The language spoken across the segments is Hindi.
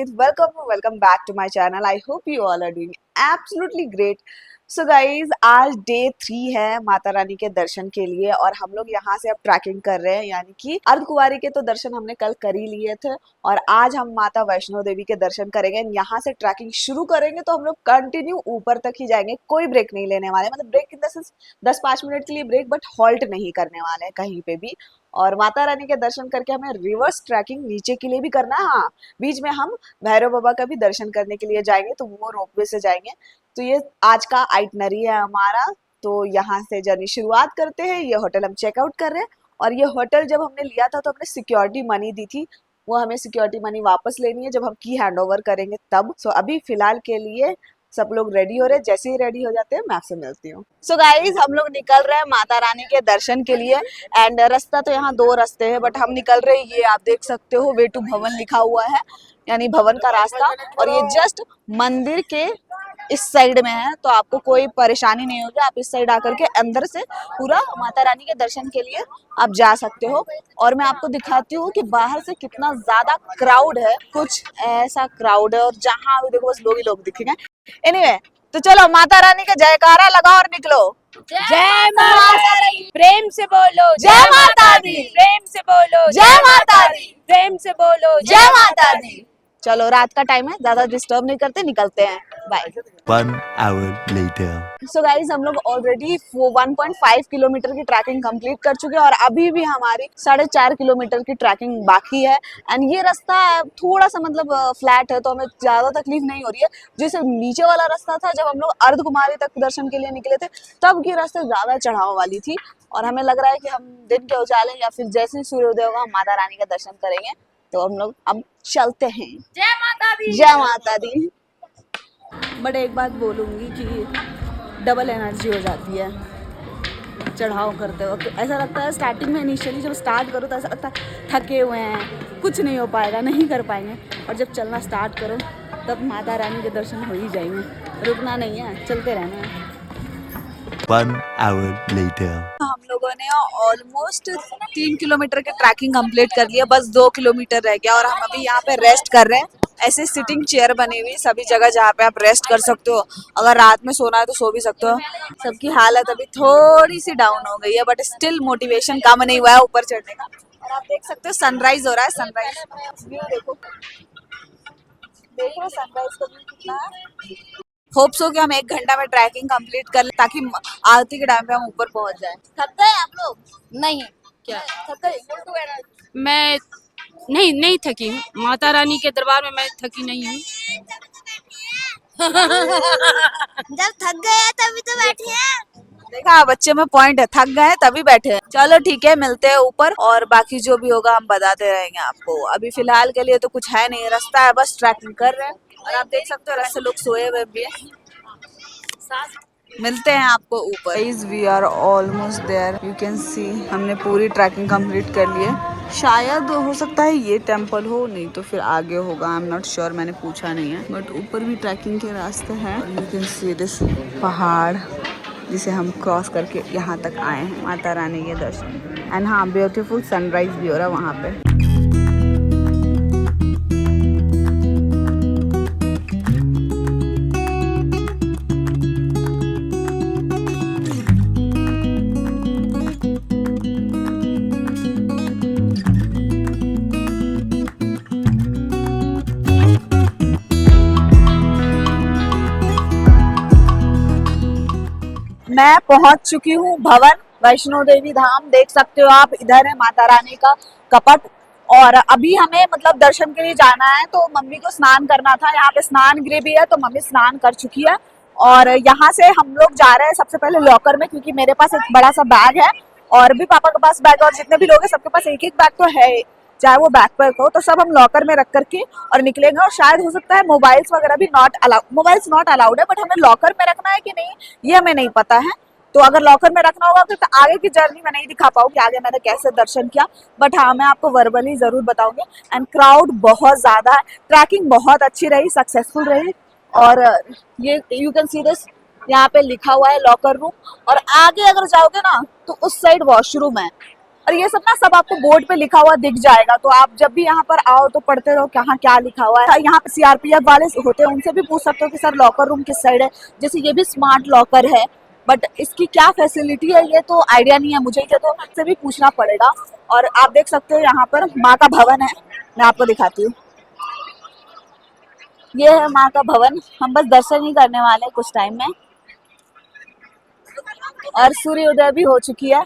Manpreet. Welcome back to my channel. I hope you all are doing absolutely great. So guys आज डे 3 है माता रानी के दर्शन के लिए और हम लोग यहाँ से अब ट्रैकिंग कर रहे हैं, यानी कि अर्धकुंवारी के तो दर्शन हमने कल कर ही लिए थे और आज हम माता वैष्णो देवी के दर्शन करेंगे। यहाँ से ट्रैकिंग शुरू करेंगे तो हम लोग कंटिन्यू ऊपर तक ही जाएंगे, कोई ब्रेक नहीं लेने वाले, मतलब break in the sense 10-5 minute के लिए ब्रेक, बट हॉल्ट नहीं करने वाले हैं कहीं पे भी। और माता रानी के दर्शन करके हमें रिवर्स ट्रैकिंग नीचे के लिए भी करना है। हाँ, बीच में हम भैरव बाबा का भी दर्शन करने के लिए जाएंगे, तो वो रोपवे से जाएंगे। तो ये आज का आइटनरी है हमारा, तो यहाँ से जर्नी शुरुआत करते हैं। ये होटल हम चेकआउट कर रहे हैं और ये होटल जब हमने लिया था तो हमने सिक्योरिटी मनी दी थी, वो हमें सिक्योरिटी मनी वापस लेनी है जब हम की हैंड ओवर करेंगे तब। सो अभी फिलहाल के लिए सब लोग रेडी हो रहे हैं, जैसे ही रेडी हो जाते हैं मैं आपसे मिलती हूँ। सो गाइज हम लोग निकल रहे हैं माता रानी के दर्शन के लिए एंड रास्ता तो यहाँ 2 रास्ते हैं, बट हम निकल रहे हैं, ये आप देख सकते हो वे टू भवन लिखा हुआ है, यानी भवन का रास्ता, और ये जस्ट मंदिर के इस साइड में है, तो आपको कोई परेशानी नहीं होगी। आप इस साइड आकर के अंदर से पूरा माता रानी के दर्शन के लिए आप जा सकते हो। और मैं आपको दिखाती हूँ कि बाहर से कितना ज्यादा क्राउड है, कुछ ऐसा क्राउड है और जहाँ भी देखो बस लोग ही लोग दिखेंगे। एनीवे, तो चलो माता रानी का जयकारा लगाओ और निकलो। जय माता दी, प्रेम से बोलो जय माता दी, प्रेम से बोलो जय माता दी, प्रेम से बोलो जय माता दी। चलो रात का टाइम है, ज्यादा डिस्टर्ब नहीं करते, निकलते हैं। Bye. 1 hour later. So guys हम लोग ऑलरेडी 1.5 किलोमीटर की ट्रैकिंग कंप्लीट कर चुके हैं और अभी भी हमारी 4.5 किलोमीटर की ट्रैकिंग बाकी है। एंड ये रास्ता थोड़ा सा मतलब फ्लैट है, तो हमें ज्यादा तकलीफ नहीं हो रही है। जैसे नीचे वाला रास्ता था जब हम लोग अर्धकुमारी तक दर्शन के लिए निकले थे, तब की रास्ते ज्यादा चढ़ाव वाली थी और हमें लग रहा है कि हम दिन के उजाले या फिर जैसे ही सूर्योदय होगा हम माता रानी का दर्शन करेंगे। तो हम लोग अब चलते हैं। जय माता दी, जय माता दी। बट एक बात बोलूँगी कि डबल एनर्जी हो जाती है चढ़ाव करते वक्त। ऐसा लगता है स्टार्टिंग में इनिशियली जब स्टार्ट करो तो ऐसा लगता है थके हुए हैं, कुछ नहीं हो पाएगा, नहीं कर पाएंगे, और जब चलना स्टार्ट करो तब माता रानी के दर्शन हो ही जाएंगे। रुकना नहीं है, चलते रहना है। 1 hour later. हम लोगों ने ऑलमोस्ट 3 किलोमीटर की ट्रैकिंग कंप्लीट कर लिया, बस 2 किलोमीटर रह गया और हम अभी यहाँ पे रेस्ट कर रहे हैं। ऐसे सिटिंग चेयर बनी हुई सभी जगह जहाँ पे आप रेस्ट कर सकते हो, अगर रात में सोना है तो सो भी सकते हो। सबकी हालत अभी थोड़ी सी डाउन हो गई है, बट स्टिल मोटिवेशन कम नहीं हुआ है ऊपर चढ़ने का। और आप देख सकते हो सनराइज हो रहा है, सनराइज व्यू देखो, देखो सनराइज का व्यू कितना है। होप सो कि हम 1 घंटा में ट्रैकिंग कंप्लीट कर ले ताकि आरती के टाइम पे हम ऊपर पहुंच जाए। थक गए आप लोग? नहीं क्या थक गए? मैं नहीं थकी हूँ, माता रानी के दरबार में मैं थकी नहीं हूँ। जब थक गए तभी तो बैठे हैं। देखा बच्चे में पॉइंट है, थक गए तभी बैठे हैं। चलो ठीक है, मिलते हैं ऊपर और बाकी जो भी होगा हम बताते रहेंगे आपको। अभी फिलहाल के लिए तो कुछ है नहीं, रास्ता है, बस ट्रैकिंग कर रहे हैं और आप देख सकते हो रास्ते लोग सोए हुए भी है। मिलते हैं आपको ऊपर। Guys we are almost there, you can see हमने पूरी ट्रैकिंग कंप्लीट कर ली है। शायद हो सकता है ये टेंपल हो, नहीं तो फिर आगे होगा, आई एम नॉट श्योर, मैंने पूछा नहीं है। बट ऊपर भी ट्रैकिंग के रास्ते हैं। यू कैन सी दिस पहाड़ जिसे हम क्रॉस करके यहाँ तक आए हैं माता रानी के दर्शन। एंड हाँ, ब्यूटीफुल सनराइज भी हो रहा है वहाँ पे। मैं पहुंच चुकी हूँ भवन वैष्णो देवी धाम, देख सकते हो आप, इधर है माता रानी का कपट। और अभी हमें मतलब दर्शन के लिए जाना है, तो मम्मी को स्नान करना था, यहाँ पे स्नान गृह भी है, तो मम्मी स्नान कर चुकी है। और यहाँ से हम लोग जा रहे हैं सबसे पहले लॉकर में, क्योंकि मेरे पास एक बड़ा सा बैग है और भी पापा के पास बैग, और जितने भी लोग हैं सबके पास एक एक बैग तो है, चाहे वो बैकपैक हो, तो सब हम लॉकर में रख करके और निकलेंगे। और शायद हो सकता है मोबाइल्स वगैरह भी not allowed, mobiles not allowed है, बट हमें लॉकर में रखना है कि नहीं ये हमें नहीं पता है। तो अगर लॉकर में रखना होगा तो आगे की जर्नी में नहीं दिखा पाऊंगी, आगे मैंने कैसे दर्शन किया, बट हाँ मैं आपको वर्बली जरूर बताऊंगी। एंड क्राउड बहुत ज्यादा है, ट्रैकिंग बहुत अच्छी रही, सक्सेसफुल रही। और ये यू कैन सी दिस, यहाँ पे लिखा हुआ है लॉकर रूम, और आगे अगर जाओगे ना तो उस साइड वॉशरूम है। और ये सब ना सब आपको बोर्ड पे लिखा हुआ दिख जाएगा, तो आप जब भी यहाँ पर आओ तो पढ़ते रहो कहाँ क्या लिखा हुआ है। यहाँ पे सीआरपीएफ वाले होते हैं, उनसे भी पूछ सकते हो कि सर लॉकर रूम किस साइड है। जैसे ये भी स्मार्ट लॉकर है, बट इसकी क्या फैसिलिटी है ये तो आइडिया नहीं है मुझे, ये तो आपसे भी पूछना पड़ेगा। और आप देख सकते हो यहाँ पर माँ का भवन है, मैं आपको दिखाती हूँ। ये है माँ का भवन, हम बस दर्शन ही करने वाले हैं कुछ टाइम में। और सूर्योदय भी हो चुकी है,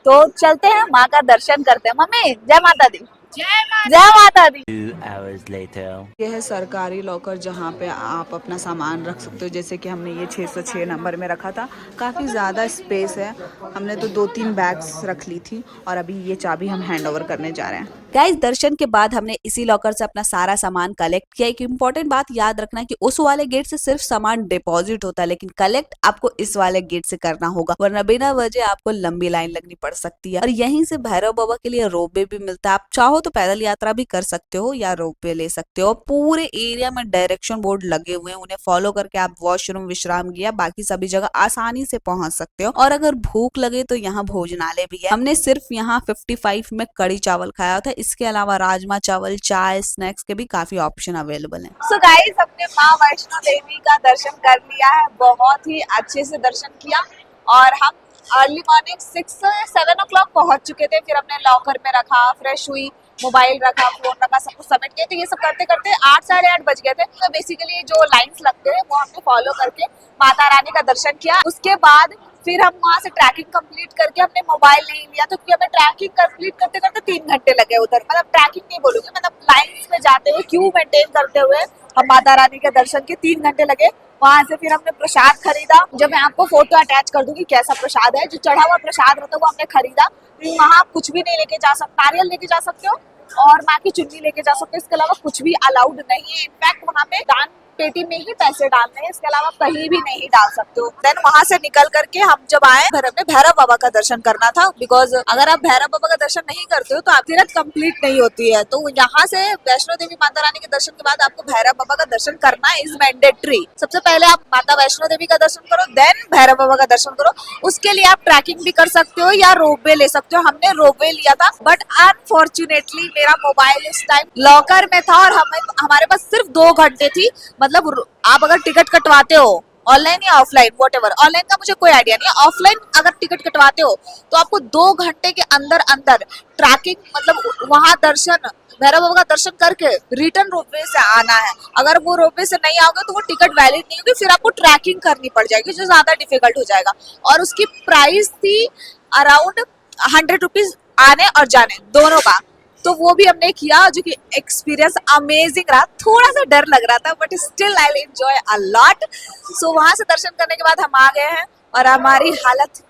तो चलते हैं माँ का दर्शन करते हैं। मम्मी जय माता दी। जय माता दी। 2 hours later. ये है सरकारी लॉकर जहाँ पे आप अपना सामान रख सकते हो। जैसे कि हमने ये 606 नंबर में रखा था, काफ़ी ज़्यादा स्पेस है। हमने तो 2-3 बैग्स रख ली थी और अभी ये चाबी हम हैंड ओवर करने जा रहे हैं। गाइस दर्शन के बाद हमने इसी लॉकर से अपना सारा सामान कलेक्ट किया। एक इम्पोर्टेंट बात याद रखना कि उस वाले गेट से सिर्फ सामान डिपॉजिट होता है, लेकिन कलेक्ट आपको इस वाले गेट से करना होगा, वरना बिना वजह आपको लंबी लाइन लगनी पड़ सकती है। और यहीं से भैरव बाबा के लिए रोपवे भी मिलता है। आप चाहो तो पैदल यात्रा भी कर सकते हो या रोपवे ले सकते हो। पूरे एरिया में डायरेक्शन बोर्ड लगे हुए हैं, उन्हें फॉलो करके आप वॉशरूम, विश्राम गृह, बाकी सभी जगह आसानी से पहुंच सकते हो। और अगर भूख लगे तो यहाँ भोजनालय भी है। हमने सिर्फ यहाँ 55 में कड़ी चावल खाया था, इसके अलावा राजमा चावल, चाय, स्नैक्स के भी काफी ऑप्शन अवेलेबल हैं। सो गाइस हमने माँ वैष्णो देवी का दर्शन कर लिया है, बहुत ही अच्छे से दर्शन किया। और हम अर्ली मॉर्निंग 6 से 7 o'clock पहुंच चुके थे। फिर हमने लॉकर में रखा, फ्रेश हुई, मोबाइल रखा, फोन रखा, सब कुछ सबमिट किए। तो ये सब करते करते 8 साढ़े 8 बज गए थे। तो बेसिकली जो लाइंस लगते हैं वो हमने फॉलो करके माता रानी का दर्शन किया। उसके बाद फिर हम वहाँ से ट्रैकिंग कंप्लीट करके हमने मोबाइल नहीं लिया, तो क्योंकि हमें ट्रैकिंग कंप्लीट करते करते 3 घंटे लगे उधर। मतलब ट्रैकिंग नहीं बोलूंगी, मतलब लाइंस में जाते हुए, क्यू मेंटेन करते हुए हम माता रानी के दर्शन के 3 घंटे लगे। वहां से फिर हमने प्रसाद खरीदा, जो मैं आपको फोटो अटैच कर दूंगी कैसा प्रसाद है। जो चढ़ा हुआ प्रसाद रहता है वो हमने खरीदा। वहाँ आप कुछ भी नहीं लेके जा सकते, नारियल लेके जा सकते हो और माँ की चुन्नी लेके जा सकते हो, इसके अलावा कुछ भी अलाउड नहीं है। इनफैक्ट वहाँ पे दान पेटी में ही पैसे डालने हैं, इसके अलावा कहीं भी नहीं डाल सकते हो। देन वहां से निकल करके हम जब आए घर में, भैरव बाबा का दर्शन करना था, बिकॉज अगर आप भैरव बाबा का दर्शन नहीं करते हो तो आपकी तीर्थ कंप्लीट नहीं होती है। तो यहाँ से वैष्णो देवी माता रानी के दर्शन के बाद आपको भैरव बाबा का दर्शन करना इज मैंडेटरी। सबसे पहले आप माता वैष्णो देवी का दर्शन करो, देन भैरव बाबा का दर्शन करो। उसके लिए आप ट्रैकिंग भी कर सकते हो या रोपवे ले सकते हो। हमने रोपवे लिया था, बट अनफॉर्चुनेटली मेरा मोबाइल उस टाइम लॉकर में था और हमारे पास सिर्फ 2 घंटे थी। मतलब आप अगर टिकट कटवाते हो ऑनलाइन या ऑफलाइन, व्हाटएवर, ऑनलाइन का मुझे कोई आइडिया नहीं है, ऑफलाइन अगर टिकट कटवाते हो तो आपको 2 घंटे के अंदर अंदर ट्रैकिंग, मतलब वहां दर्शन, भैरव बाबा का दर्शन करके रिटर्न रोपवे से आना है। अगर वो रोपवे से नहीं आओगे तो वो टिकट वैलिड नहीं होगी, फिर आपको ट्रैकिंग करनी पड़ जाएगी, जो ज्यादा डिफिकल्ट हो जाएगा। और उसकी प्राइस थी अराउंड 100 रुपीज आने और जाने दोनों का। तो वो भी हमने किया, जो कि एक्सपीरियंस अमेजिंग रहा। थोड़ा सा डर लग रहा था, but still I enjoy a lot. So वहां से दर्शन करने के बाद हम आ गए हैं और हमारी हालत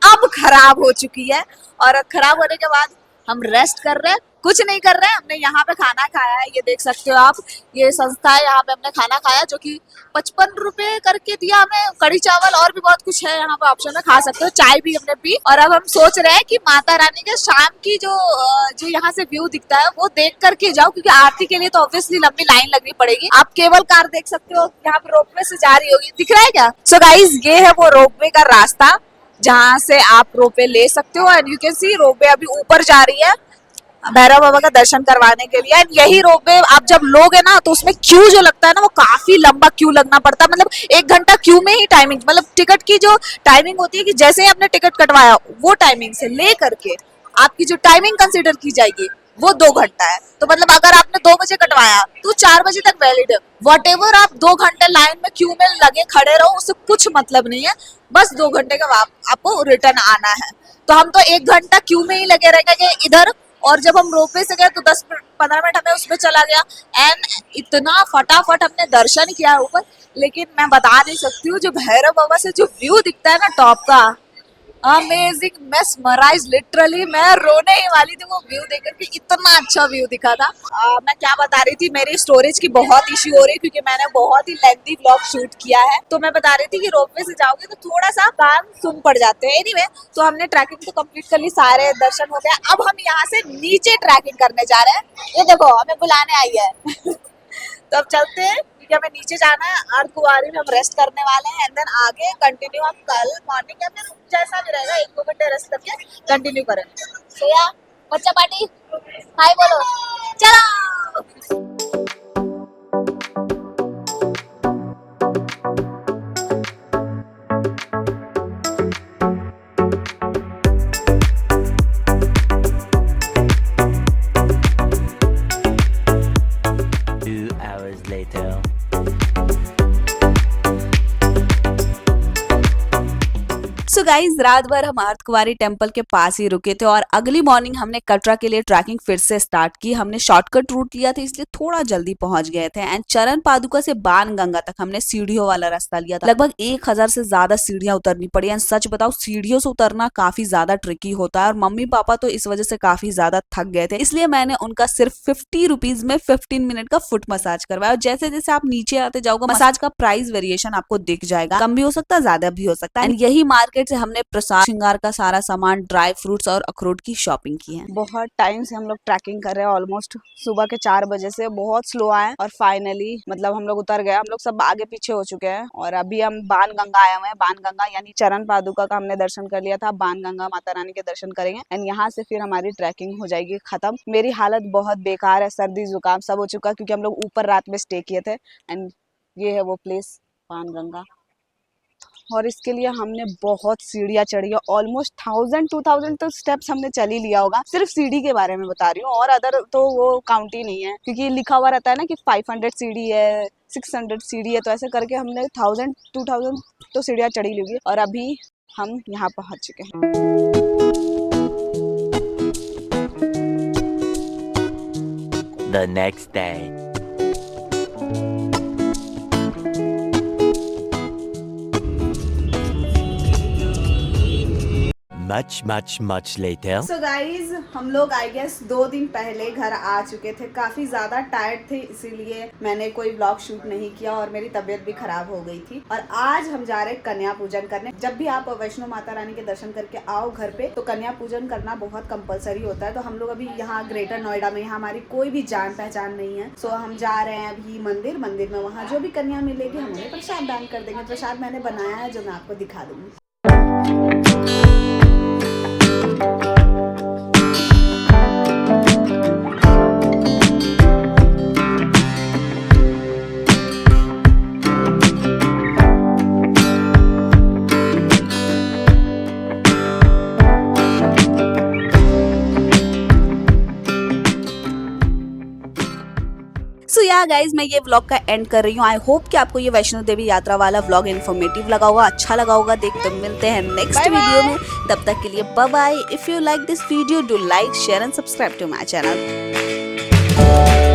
अब खराब हो चुकी है। और खराब होने के बाद हम रेस्ट कर रहे हैं, कुछ नहीं कर रहे हैं। हमने यहाँ पे खाना खाया है, ये देख सकते हो आप, ये संस्था है, यहाँ पे हमने खाना खाया जो कि 55 रुपए करके दिया हमें। कड़ी चावल और भी बहुत कुछ है यहाँ पे ऑप्शन में, खा सकते हो। चाय भी हमने पी। और अब हम सोच रहे हैं कि माता रानी के शाम की जो यहाँ से व्यू दिखता है वो देख करके जाओ, क्योंकि आरती के लिए तो ऑब्वियसली लंबी लाइन लगनी पड़ेगी। आप केबल कार देख सकते हो, यहाँ पे रोपवे से जा रही होगी, दिख रहा है क्या? सो गाइज ये है वो रोपवे का रास्ता जहाँ से आप रोपवे ले सकते हो। And you can C ropeway अभी ऊपर जा रही है भैरव बाबा का दर्शन करवाने के लिए। यही रोपवे आप जब लोगे ना तो उसमें क्यू जो लगता है ना, वो काफी लंबा क्यू लगना पड़ता है। मतलब 1 घंटा क्यू में ही टाइमिंग, मतलब टिकट की जो टाइमिंग होती है कि जैसे ही आपने टिकट कटवाया वो टाइमिंग से ले करके आपकी जो टाइमिंग कंसिडर की जाएगी वो 2 घंटा है। तो मतलब अगर आपने 2 बजे कटवाया तो 4 बजे तक वैलिड है। वॉटेवर आप 2 घंटे लाइन में क्यू में लगे खड़े रहो, उससे कुछ मतलब नहीं है। बस 2 घंटे का आपको रिटर्न आना है। तो हम तो 1 घंटा क्यू में ही लगे रह गए इधर। और जब हम रोपवे से गए तो 10-15 मिनट हमें उसमें चला गया। एंड इतना फटाफट हमने दर्शन किया ऊपर, लेकिन मैं बता नहीं सकती हूँ, जो भैरव बाबा से जो व्यू दिखता है ना टॉप का, अमेजिंग, मेस्मराइज, लिटरली मैं रोने ही वाली थी वो व्यू देख करके, इतना अच्छा व्यू दिखा था। मैं क्या बता रही थी, मेरी स्टोरेज की बहुत इश्यू हो रही है क्योंकि मैंने बहुत ही लेंथी व्लॉग शूट किया है। तो मैं बता रही थी कि रोपवे से जाओगे तो थोड़ा सा कान सुन पड़ जाते हैं। एनीवे, तो हमने ट्रैकिंग तो कंप्लीट कर ली, सारे दर्शन हो गए। अब हम यहाँ से नीचे ट्रैकिंग करने जा रहे हैं। ये देखो हमें बुलाने आई है तो अब चलते हैं क्योंकि हमें नीचे जाना है अर्धकुंवारी में, हम रेस्ट करने वाले हैं एंड देन आगे कंटिन्यू हम कल मॉर्निंग या फिर जैसा भी रहेगा 1-2 घंटे रेस्ट करके कंटिन्यू करेंगे। सोया बच्चा पार्टी हाय बोलो चलो। Two hours later. So guys रात भर हम अर्धकुंवारी टेम्पल के पास ही रुके थे और अगली मॉर्निंग हमने कटरा के लिए ट्रैकिंग फिर से स्टार्ट की। हमने शॉर्टकट रूट लिया था इसलिए थोड़ा जल्दी पहुंच गए थे एंड चरण पादुका से बाण गंगा तक हमने सीढ़ियों वाला रास्ता लिया था। लगभग 1000 से ज्यादा सीढ़ियां उतरनी पड़ी एंड सच बताओ सीढ़ियों से उतरना काफी ज्यादा ट्रिकी होता है और मम्मी पापा तो इस वजह से काफी ज्यादा थक गए थे, इसलिए मैंने उनका सिर्फ 50 रुपीज में 15 मिनट का फुट मसाज करवाया। और जैसे जैसे आप नीचे आते जाओगे मसाज का प्राइस वेरिएशन आपको दिख जाएगा, कम भी हो सकता है ज्यादा भी हो सकता है। एंड यही मार्केट से हमने प्रसाद श्रृंगार का सारा सामान, ड्राई फ्रूट्स और अखरोट की शॉपिंग की है। बहुत टाइम से हम लोग ट्रैकिंग कर रहे हैं, ऑलमोस्ट सुबह के 4 बजे से बहुत स्लो आए और फाइनली मतलब हम लोग उतर गए। हम लोग सब आगे पीछे हो चुके हैं और अभी हम बाण गंगा आए हुए हैं। बाण गंगा यानी चरण पादुका का हमने दर्शन कर लिया था, बाण गंगा माता रानी के दर्शन करेंगे एंड यहाँ से फिर हमारी ट्रैकिंग हो जाएगी खत्म। मेरी हालत बहुत बेकार है, सर्दी जुकाम सब हो चुका क्योंकि हम लोग ऊपर रात में स्टे किए थे एंड ये है वो प्लेस बाण गंगा। और इसके लिए हमने बहुत सीढ़ियाँ चढ़ी है, ऑलमोस्ट 1000-2000 तो स्टेप्स हमने चल ही लिया होगा। सिर्फ सीढ़ी के बारे में बता रही हूँ और अदर तो वो काउंट ही नहीं है क्योंकि लिखा हुआ रहता है ना कि 500 सीढ़ी है, 600 सीढ़ी है, तो ऐसे करके हमने 1000-2000 तो सीढ़ियाँ चढ़ी ली होगी और अभी हम यहाँ पहुँच चुके हैं। The next day. Much later. So guys, हम लोग आई गेस 2 दिन पहले घर आ चुके थे। काफी ज्यादा टायर्ड थे इसीलिए मैंने कोई व्लॉग शूट नहीं किया और मेरी तबीयत भी खराब हो गई थी। और आज हम जा रहे हैं कन्या पूजन करने। जब भी आप वैष्णो माता रानी के दर्शन करके आओ घर पे तो कन्या पूजन करना बहुत कंपलसरी होता है। तो हम लोग अभी यहाँ ग्रेटर नोएडा में, यहाँ हमारी कोई भी जान पहचान नहीं है। सो हम जा रहे हैं अभी मंदिर में वहाँ जो भी कन्या मिलेगी हम उन्हें प्रसाद दान कर देंगे। प्रसाद मैंने बनाया है जो मैं आपको दिखा दूंगी। सो या गाइज मैं ये व्लॉग का एंड कर रही हूँ। आई होप कि आपको ये वैष्णो देवी यात्रा वाला व्लॉग इन्फॉर्मेटिव लगा होगा, अच्छा लगा होगा। देख तो मिलते हैं नेक्स्ट वीडियो में, तब तक के लिए bye bye. If you like this video do like, share and subscribe to my channel.